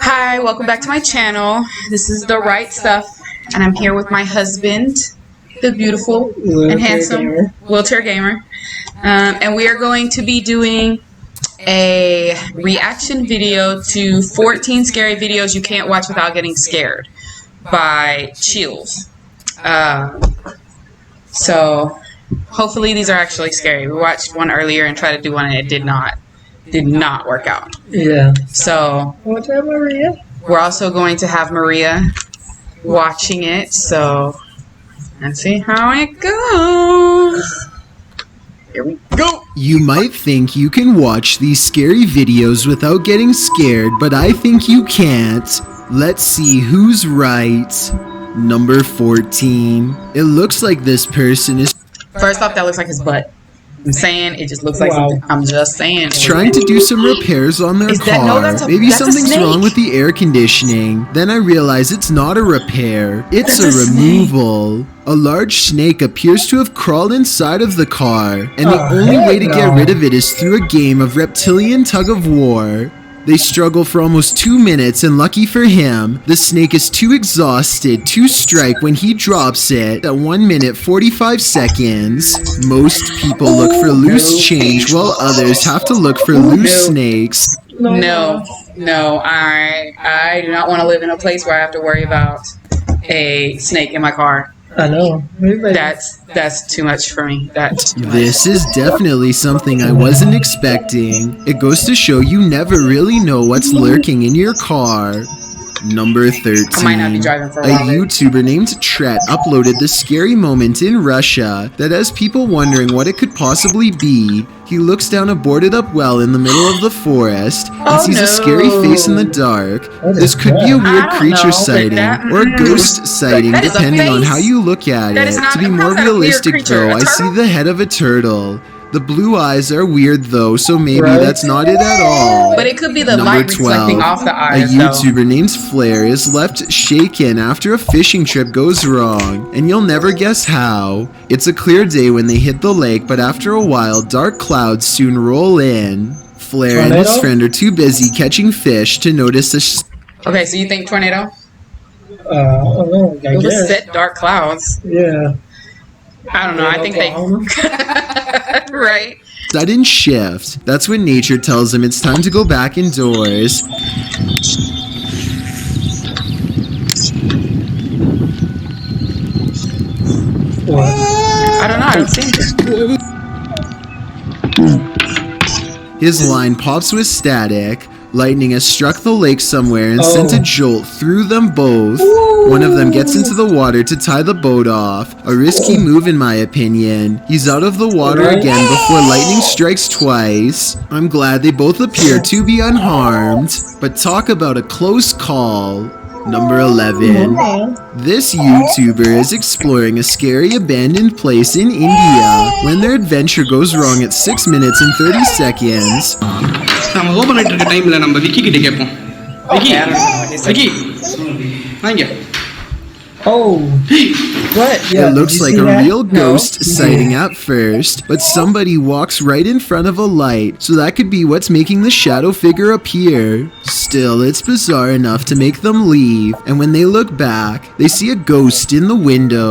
Hi, welcome back to my channel. This is The Right Stuff, and I'm here with my husband, the beautiful and handsome wheelchair gamer. And we are going to be doing a reaction video to 14 scary videos you can't watch without getting scared by Chills. So hopefully these are actually scary. We watched one earlier and tried to do one and it did not work out. Yeah. So What's up, Maria? we're also going to have Maria watching it, so let's see how it goes. Here we go. You might think you can watch these scary videos without getting scared, but I think you can't. Let's see who's right. Number 14. It looks like this person is First off, that looks like his butt. I'm saying it just looks like something. I'm just saying. trying to do some repairs on their car. Maybe something's wrong with the air conditioning. Then I realize it's not a repair. It's a removal. A large snake appears to have crawled inside of the car, and the only way to get rid of it is through a game of reptilian tug-of-war. They struggle for almost 2 minutes, and lucky for him, the snake is too exhausted to strike when he drops it at 1 minute 45 seconds. Most people look for loose change, while others have to look for loose snakes. No, I do not want to live in a place where I have to worry about a snake in my car. I know. That's too much for me. This is definitely something I wasn't expecting. It goes to show you never really know what's lurking in your car. Number 13. I might not be driving for a A while. YouTuber named Tret uploaded this scary moment in Russia that has people wondering what it could possibly be. He looks down a boarded up well in the middle of the forest and sees a scary face in the dark. This could be a weird creature sighting or a ghost sighting depending on how you look at it. To be more realistic though, I see the head of a turtle. The blue eyes are weird though, so maybe that's not it at all. But it could be the Number light reflecting 12. off the A eyes. YouTuber named Flair is left shaken after a fishing trip goes wrong, and you'll never guess how. It's a clear day when they hit the lake, but after a while, dark clouds soon roll in. Flair and his friend are too busy catching fish to notice a Okay, so you think tornado? I don't know. I It was guess. set dark clouds. Yeah. I don't know. I think they right. sudden shift. That's when nature tells him it's time to go back indoors. What? I don't know. I don't see anything. His line pops with static. Lightning has struck the lake somewhere and sent a jolt through them both. One of them gets into the water to tie the boat off. A risky move in my opinion. He's out of the water again before lightning strikes twice. I'm glad they both appear to be unharmed. But talk about a close call. Number 11. This YouTuber is exploring a scary abandoned place in India when their adventure goes wrong at 6 minutes and 30 seconds. நம்ம open ஆயிட்டு இருக்க டைம்ல நம்ம விக்கி கிட்ட கேட்போம் விக்கி வாங்க Oh. What? Yeah. It looks like a real ghost sighting at first, but somebody walks right in front of a light, so that could be what's making the shadow figure appear. Still, it's bizarre enough to make them leave, and when they look back, they see a ghost in the window.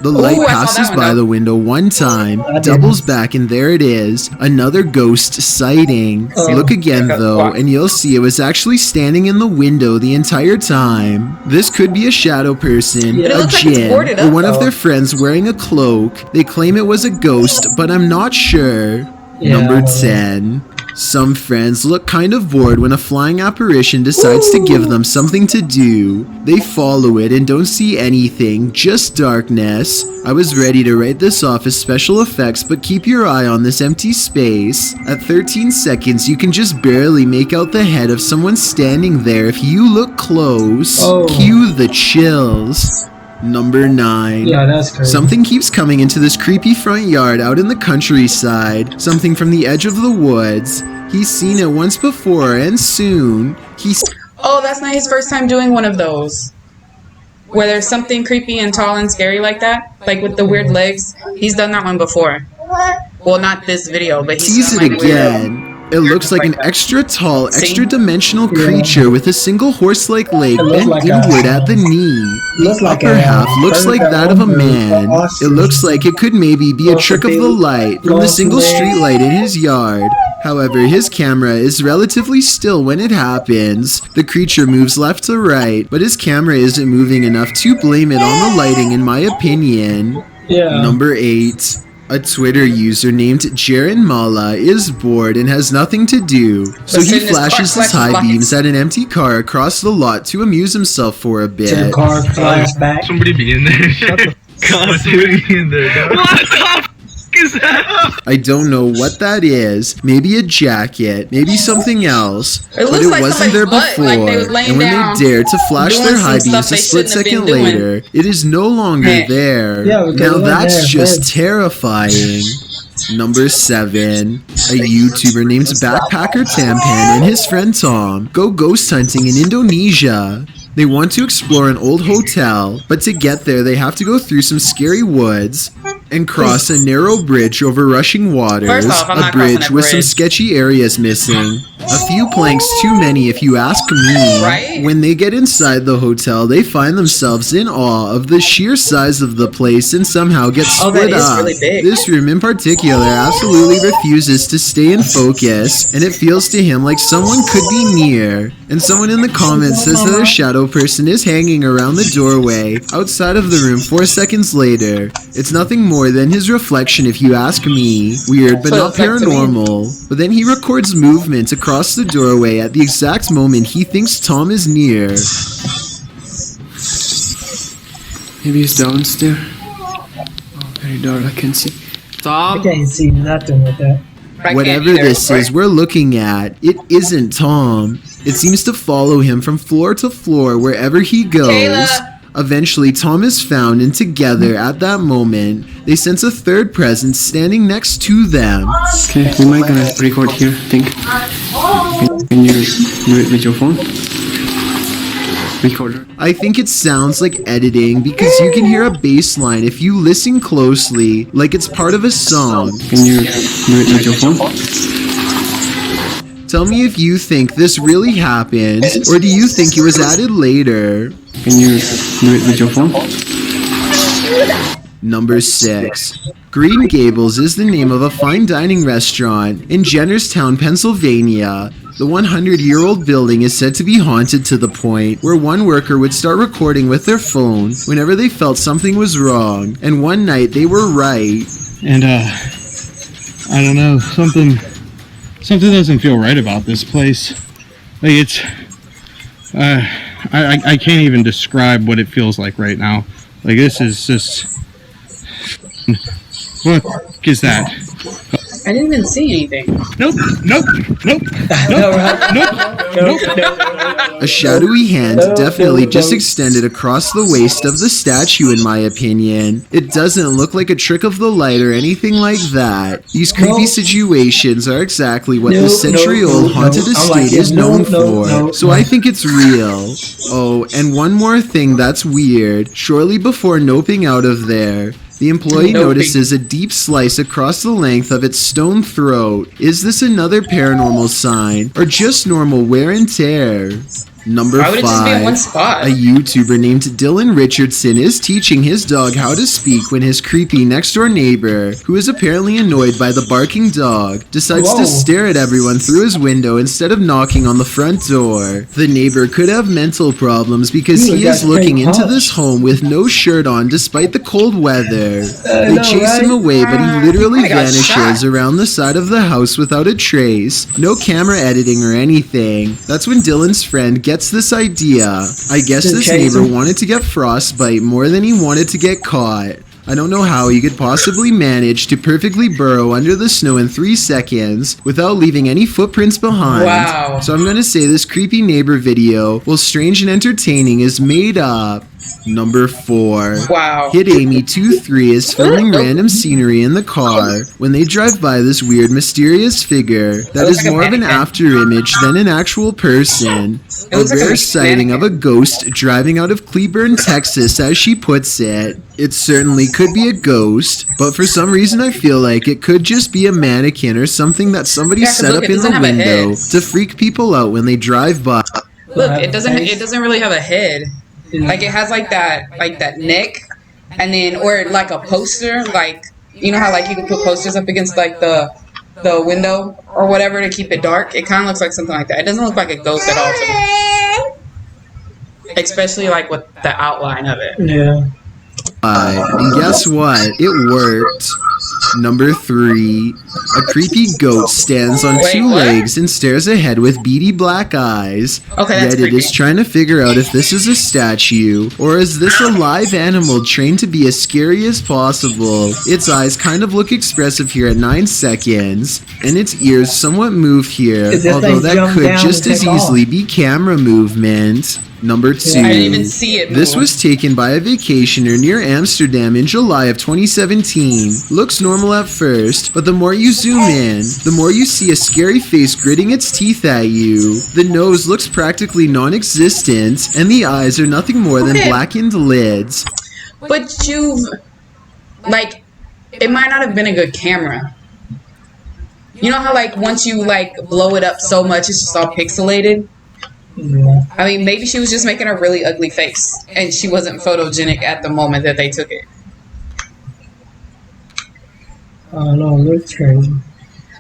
The light passes by the window one time, doubles back, and there it is, another ghost sighting. Look again though, and you'll see it was actually standing in the window the entire time. This could be a shadow person, a jinn, or one of their friends wearing a cloak. They claim it was a ghost, but I'm not sure. Number 10. Some friends look kind of bored when a flying apparition decides to give them something to do. They follow it and don't see anything, just darkness. I was ready to write this off as special effects, but keep your eye on this empty space. At 13 seconds, you can just barely make out the head of someone standing there if you look close. Cue the chills. Number 9. Yeah, that's crazy. Something keeps coming into this creepy front yard out in the countryside. Something from the edge of the woods. He's seen it once before, and soon he's... Oh, that's not his first time doing one of those. Where there's something creepy and tall and scary like that. Like with the weird legs. He's done that one before. Well, not this video, but he's sees done it like weird. again. It looks like an extra tall, extra dimensional creature with a single horse-like leg bent like inward at the knee. The upper half looks like that of a man. It looks like it could maybe be a trick of the light from the single street light in his yard. However, his camera is relatively still when it happens. The creature moves left to right, but his camera isn't moving enough to blame it on the lighting in my opinion. Number 8. A Twitter user named Jaren Mala is bored and has nothing to do, so he flashes his high beams at an empty car across the lot to amuse himself for a bit. The car flies back. Somebody be in there. Shut the f*** in there, dog. What the f*** is that? I don't know what that is. Maybe a jacket, maybe something else, but looks it like wasn't there somebody's butt, before. like they was laying And when down, they dared to flash doing their some high stuff beams a they split shouldn't have second been doing. later, it is no longer Hey. there. Yeah, because Now it wasn't that's there just first. terrifying. Number 7. A YouTuber named Backpacker Tampan and his friend Tom go ghost hunting in Indonesia. They want to explore an old hotel, but to get there they have to go through some scary woods and cross a narrow bridge over rushing waters, First off, I'm a not crossing bridge that with some bridge. sketchy areas missing. A few planks too many if you ask me. Right? When they get inside the hotel, they find themselves in awe of the sheer size of the place and somehow get Oh, that split is up. really big. This room in particular absolutely refuses to stay in focus, and it feels to him like someone could be near. And someone in the comments says that a shadow person is hanging around the doorway outside of the room 4 seconds later. It's nothing more than his reflection if you ask me. Weird, but So not it's like to me. paranormal. But then he records movement across the doorway at the exact moment he thinks Tom is near. Maybe he's downstairs. Oh, very dark. I can see. I Tom. can't see nothing with that. I can't Whatever either. this is we're looking at, it isn't Tom. It seems to follow him from floor to floor wherever he goes. Kayla. Eventually, Tom is found, and together, at that moment, they sense a third presence standing next to them. Okay, we might gonna record here. Think. Can you do it with your phone? Recorder. I think it sounds like editing because you can hear a bass line if you listen closely, like it's part of a song. Can you do it with your phone? Tell me if you think this really happened, or do you think it was added later? Can you do it with your phone? Number 6. Green Gables is the name of a fine dining restaurant in Jennerstown, Pennsylvania. The 100-year-old building is said to be haunted to the point where one worker would start recording with their phone whenever they felt something was wrong, and one night they were right. And I don't know, something doesn't feel right about this place. Like it's I can't even describe what it feels like right now. Like this is just what is that? I didn't even see anything. Nope. A shadowy hand definitely just extended across the waist of the statue in my opinion. It doesn't look like a trick of the light or anything like that. These creepy situations are exactly what the century-old haunted estate is known for, so I think it's real. Oh, and one more thing that's weird. Shortly before noping out of there, the employee notices a deep slice across the length of its stone throat. Is this another paranormal sign, or just normal wear and tear? Number Why would it just be in 5. one spot? A YouTuber named Dylan Richardson is teaching his dog how to speak when his creepy next-door neighbor, who is apparently annoyed by the barking dog, decides to stare at everyone through his window instead of knocking on the front door. The neighbor could have mental problems because he is looking into this home with no shirt on despite the cold weather. They chase him away, but he literally vanishes around the side of the house without a trace. No camera editing or anything. That's when Dylan's friend gets this idea. I guess this neighbor wanted to get frostbite more than he wanted to get caught. I don't know how he could possibly manage to perfectly burrow under the snow in 3 seconds without leaving any footprints behind. Wow. So I'm gonna say this creepy neighbor video, while strange and entertaining, is made up. Number 4. Wow. Hit Amy 23 is filming random scenery in the car when they drive by this weird mysterious figure that looks is like a more of an mannequin. after image than an actual person. It A looks like a rare sighting of a mannequin. ghost driving out of Cleburne, Texas, as she puts it. It certainly could be a ghost, but for some reason I feel like it could just be a mannequin or something that somebody Yeah, 'cause set look, up it in doesn't the have a window head. to freak people out when they drive by. Look, have it a doesn't. face? It doesn't really have a head. Like it has like that neck, and then or like a poster. Like you know how like you can put posters up against like the window or whatever to keep it dark. It kind of looks like something like that. It doesn't look like a ghost at all to me, especially like with the outline of it. Yeah. And guess what? It worked. Number 3. A creepy goat stands on Wait, 2 what? legs and stares ahead with beady black eyes. Okay, that's Yet it is creepy. trying to figure out if this is a statue or is this a live animal trained to be as scary as possible. Its eyes kind of look expressive here at 9 seconds, and its ears somewhat move here, If this although thing that jumped could down just and as took off. easily be camera movement. Number 2. I didn't even see it. This move. was taken by a vacationer near Amsterdam in July of 2017. Looks normal at first, but the more you zoom in, the more you see a scary face gritting its teeth at you. The nose looks practically non-existent, and the eyes are nothing more than Okay. blackened lids. But you've like, it might not have been a good camera. You know how like once you like blow it up so much, it's just all pixelated. Yeah. I mean, maybe she was just making a really ugly face, and she wasn't photogenic at the moment that they took it. I don't know. It looks crazy.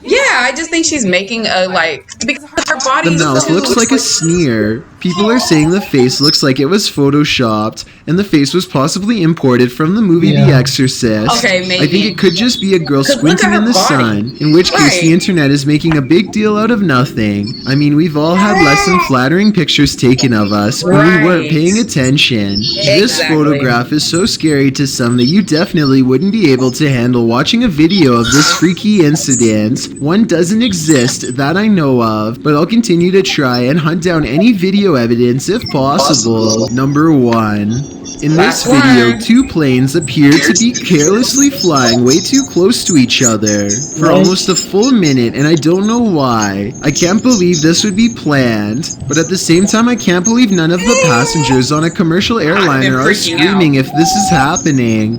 Yeah, I just think she's making a like because her body. The mouth looks like a sneer. People are saying the face looks like it was photoshopped, and the face was possibly imported from the movie The Yeah. Exorcist. Okay, I maybe. think it could just be a girl 'Cause look at squinting in her the body. sun, in which case Right. the internet is making a big deal out of nothing. I mean, we've all had less than flattering pictures taken of us when we weren't Right. paying attention. This Exactly. photograph is so scary to some that you definitely wouldn't be able to handle watching a video of this freaky incident. One doesn't exist that I know of, but I'll continue to try and hunt down any video evidence if possible. Number 1. In this That's video, one. 2 planes appear to be carelessly flying way too close to each other for Right. almost a full minute, and I don't know why. I can't believe this would be planned, but at the same time I can't believe none of the passengers on a commercial airliner are freaking screaming if this is happening.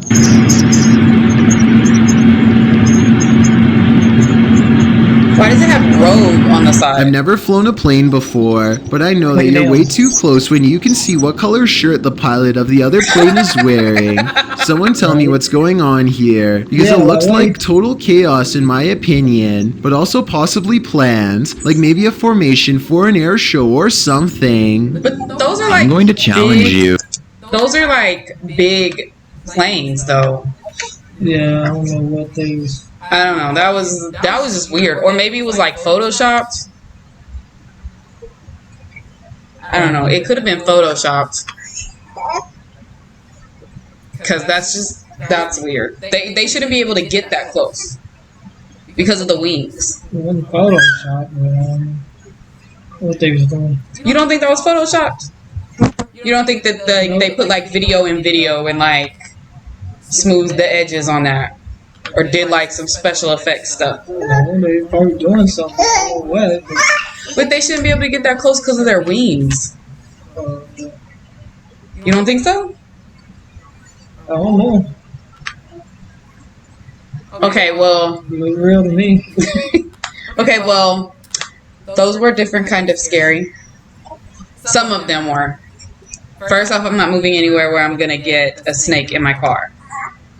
Why does it have robe on the side? I've never flown a plane before, but I know that you're way too close when you can see what color shirt the pilot of the other plane is wearing. Someone tell me what's going on here, because Yeah, it looks like- like total chaos in my opinion, but also possibly planned, like maybe a formation for an air show or something. But those are like I'm going to challenge big- you. Those are like big planes, though. Yeah, I don't know what things. I don't know. That was just weird. Or maybe it was like photoshopped. I don't know. It could have been photoshopped. Because that's weird. They shouldn't be able to get that close because of the wings. It wasn't Photoshop, but I don't know what they was doing. You don't think that was photoshopped? You don't think that they put like video in video and like smoothed the edges on that? Or did like some special effects stuff? No, they probably doing something. I don't know what. But they shouldn't be able to get that close because of their wings. You don't think so? I don't know. Okay, well, It look real to me. okay, well, those were different kind of scary. Some of them were. First off, I'm not moving anywhere where I'm gonna get a snake in my car.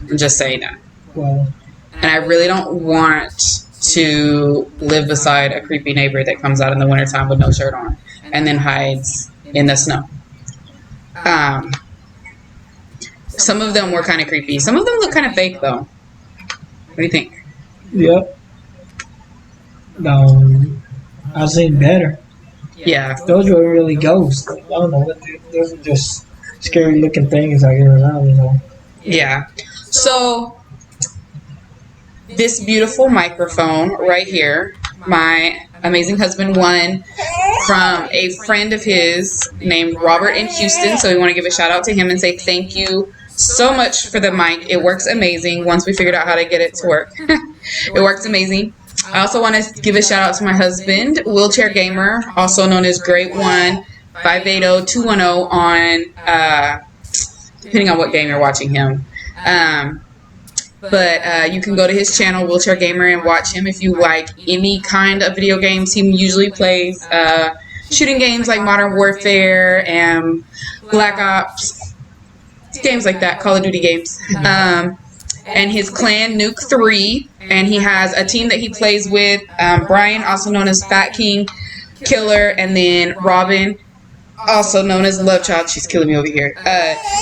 I'm just saying that. Well, And I really don't want to live beside a creepy neighbor that comes out in the wintertime with no shirt on and then hides in the snow. Some of them were kind of creepy. Some of them look kind of fake, though. What do you think? yep. No, I've seen better. Yeah. Those were really ghosts. I don't know. Those were just scary looking things. I guess I don't know. Yeah. So, this beautiful microphone right here, my amazing husband won from a friend of his named Robert in Houston. So we want to give a shout out to him and say thank you so much for the mic. It works amazing once we figured out how to get it to work. It works amazing. I also want to give a shout out to my husband, Wheelchair Gamer, also known as Great One 580-210 on depending on what game you're watching him. But you can go to his channel, Wheelchair Gamer, and watch him if you like any kind of video games. He usually plays shooting games like Modern Warfare and Black Ops, games like that, Call of Duty games. And his clan, Nuke 3, and he has a team that he plays with, Brian, also known as Fat King Killer, and then Robin, also known as Lovechild. She's killing me over here.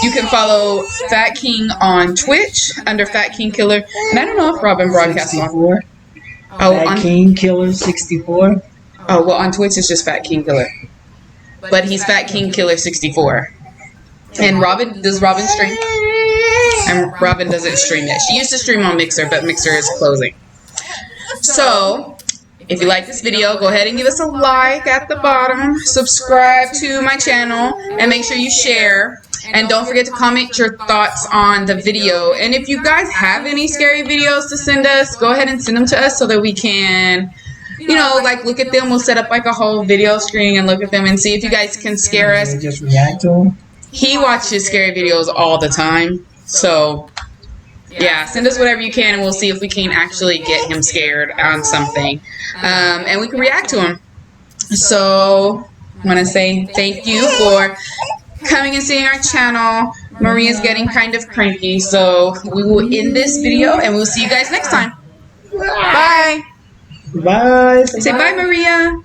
You can follow Fat King on Twitch under Fat King Killer, and I don't know if Robin broadcasts on. Fat King Killer 64. Oh, well, on Twitch it's just Fat King Killer, but he's Fat King Killer 64. And does Robin stream? And Robin doesn't stream yet. She used to stream on Mixer, but Mixer is closing. So, if you like this video, go ahead and give us a like at the bottom. Subscribe to my channel, and make sure you share. And don't forget to comment your thoughts on the video. And if you guys have any scary videos to send us, go ahead and send them to us so that we can, you know, like look at them. We'll set up like a whole video screen and look at them and see if you guys can scare us. Just react to them. He watches scary videos all the time. So, yeah, send us whatever you can, and we'll see if we can actually get him scared on something. And we can react to him. So, I want to say thank you for coming and seeing our channel. Maria's getting kind of cranky, so we will end this video, and we'll see you guys next time. Bye. Bye. Say bye, Maria.